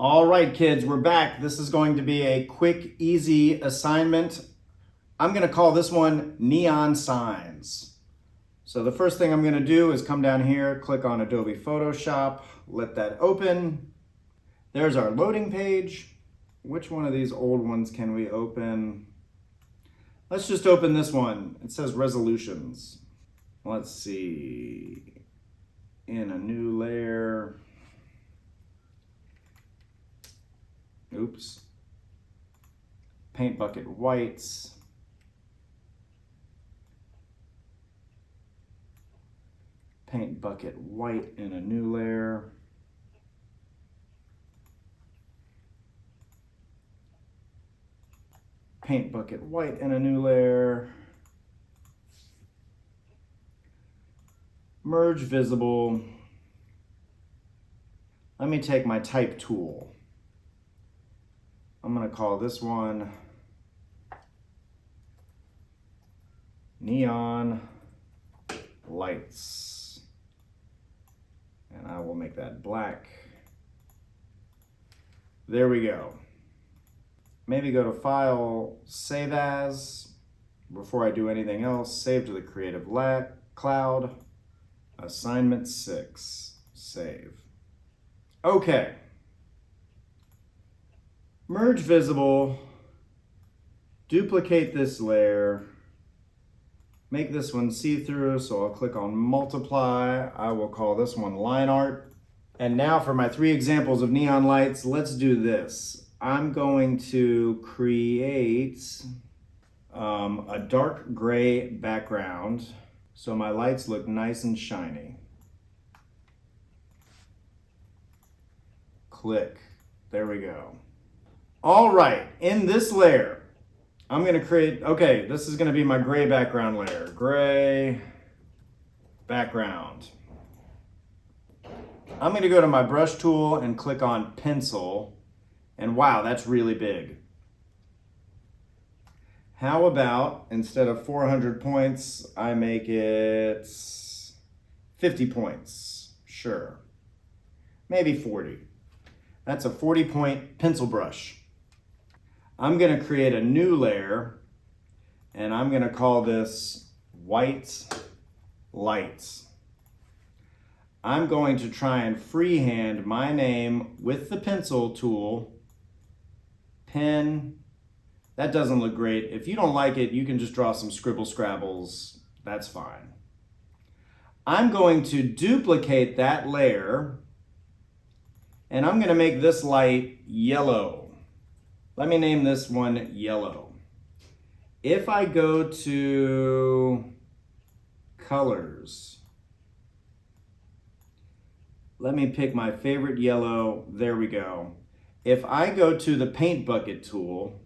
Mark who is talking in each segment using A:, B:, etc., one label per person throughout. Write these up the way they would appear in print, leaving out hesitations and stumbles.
A: All right, kids, we're back. This is going to be a quick, easy assignment. I'm going to call this one Neon Signs. So the first thing I'm going to do is come down here, click on Adobe Photoshop, let that open. There's our loading page. Which one of these old ones can we open? Let's just open this one. It says resolutions. Let's see. In a new layer. Oops. Paint bucket whites. Paint bucket white in a new layer. Paint bucket white in a new layer. Merge visible. Let me take my type tool. I'm going to call this one Neon Lights. And I will make that black. There we go. Maybe go to File, Save As. Before I do anything else, save to the Creative Cloud. Assignment 6. Save. Okay. Merge visible, duplicate this layer, make this one see-through, so I'll click on multiply. I will call this one line art. And now for my 3 examples of neon lights, let's do this. I'm going to create a dark gray background so my lights look nice and shiny. Click, there we go. All right, in this layer, I'm gonna create, okay, this is gonna be my gray background layer. Gray background. I'm gonna go to my brush tool and click on pencil, and wow, that's really big. How about, instead of 400 points, I make it 50 points? Sure, maybe 40. That's a 40-point pencil brush. I'm going to create a new layer, and I'm going to call this White Lights. I'm going to try and freehand my name with the pencil tool. Pen. That doesn't look great. If you don't like it, you can just draw some scribble scrabbles. That's fine. I'm going to duplicate that layer, and I'm going to make this light yellow. Let me name this one yellow. If I go to colors, let me pick my favorite yellow. There we go. If I go to the paint bucket tool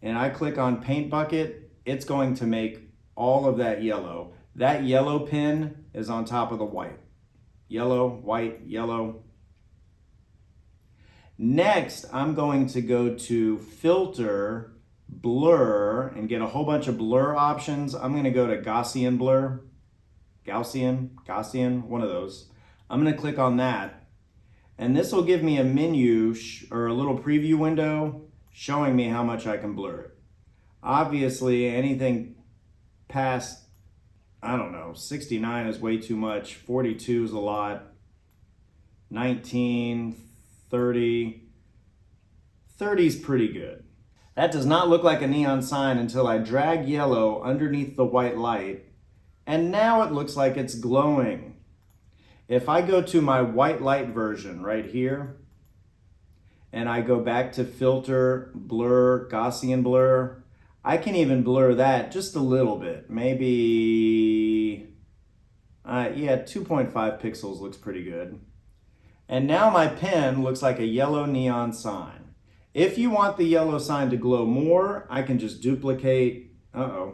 A: and I click on paint bucket, it's going to make all of that yellow. That yellow pen is on top of the white. Yellow, white, yellow. Next, I'm going to go to Filter, Blur, and get a whole bunch of blur options. I'm going to go to Gaussian Blur. Gaussian, one of those. I'm going to click on that. And this will give me a menu or a little preview window showing me how much I can blur it. Obviously, anything past, I don't know, 69 is way too much. 42 is a lot. 19, 30. 30 is pretty good. That does not look like a neon sign until I drag yellow underneath the white light, and now it looks like it's glowing. If I go to my white light version right here, and I go back to Filter, Blur, Gaussian Blur, I can even blur that just a little bit. Maybe, yeah, 2.5 pixels looks pretty good. And now my pen looks like a yellow neon sign. If you want the yellow sign to glow more, I can just duplicate, I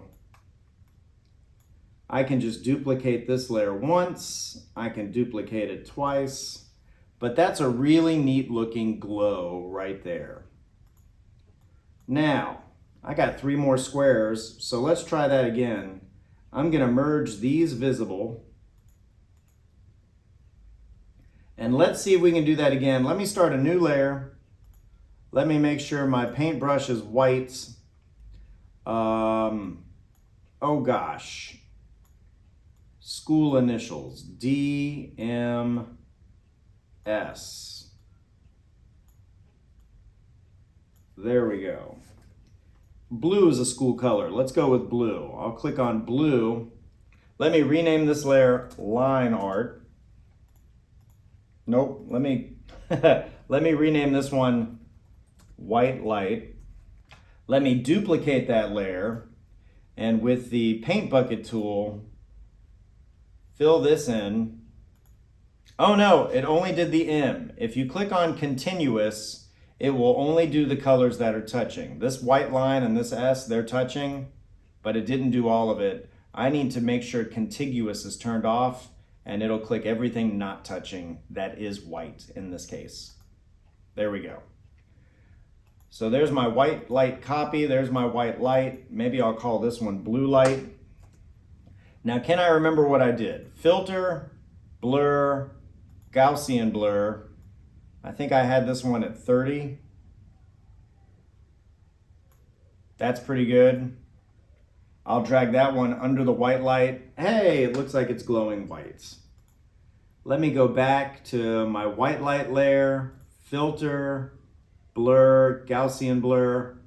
A: can just duplicate this layer once. I can duplicate it twice. But that's a really neat looking glow right there. Now, I got 3 more squares, so let's try that again. I'm gonna merge these visible. And let's see if we can do that again. Let me start a new layer. Let me make sure my paintbrush is white. Oh gosh. School initials, DMS. There we go. Blue is a school color. Let's go with blue. I'll click on blue. Let me rename this layer line art. Nope, let me rename this one white light. Let me duplicate that layer, and with the paint bucket tool, fill this in. Oh no, it only did the M. If you click on continuous, it will only do the colors that are touching. This white line and this S, they're touching, but it didn't do all of it. I need to make sure contiguous is turned off, and it'll click everything not touching that is white in this case. There we go. So there's my white light copy, there's my white light. Maybe I'll call this one blue light. Now, can I remember what I did? Filter, blur, Gaussian blur. I think I had this one at 30. That's pretty good. I'll drag that one under the white light. Hey, it looks like it's glowing white. Let me go back to my white light layer, filter, blur, Gaussian blur.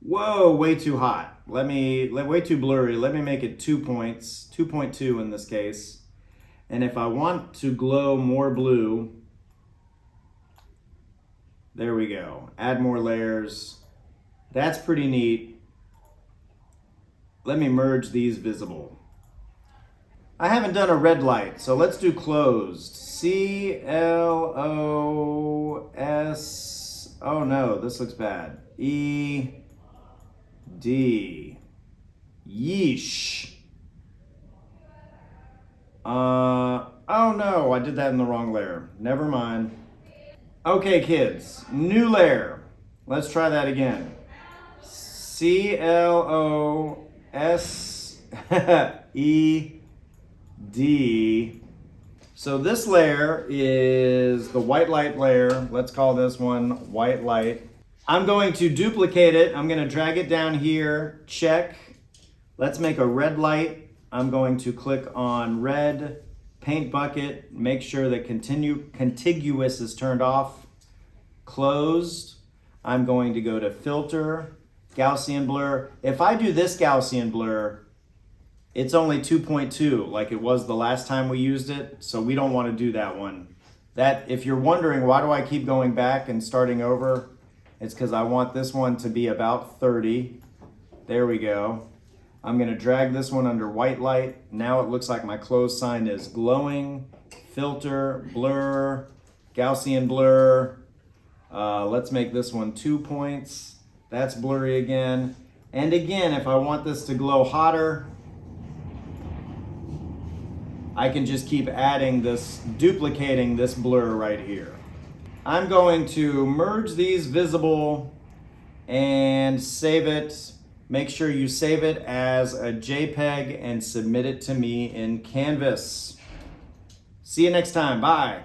A: Whoa, way too hot. Way too blurry. Let me make it 2 points, 2.2 in this case. And if I want to glow more blue, there we go. Add more layers. That's pretty neat. Let me merge these visible. I haven't done a red light, so let's do closed. C-L-O-S. Oh no, this looks bad. E-D. Yeesh. Oh no, I did that in the wrong layer. Never mind. Okay, kids, new layer. Let's try that again. C-L-O-S-E-D. So this layer is the white light layer. Let's call this one white light. I'm going to duplicate it. I'm going to drag it down here. Check. Let's make a red light. I'm going to click on red. Paint bucket, make sure that contiguous is turned off. Closed. I'm going to go to filter, Gaussian blur. If I do this Gaussian blur, it's only 2.2 like it was the last time we used it, so we don't want to do that one. That, if you're wondering why do I keep going back and starting over, it's because I want this one to be about 30. There we go. I'm going to drag this one under white light. Now it looks like my close sign is glowing. Filter, blur, Gaussian blur. Let's make this one 2 points. That's blurry again. And again, if I want this to glow hotter, I can just keep adding this, duplicating this blur right here. I'm going to merge these visible and save it. Make sure you save it as a JPEG and submit it to me in Canvas. See you next time. Bye.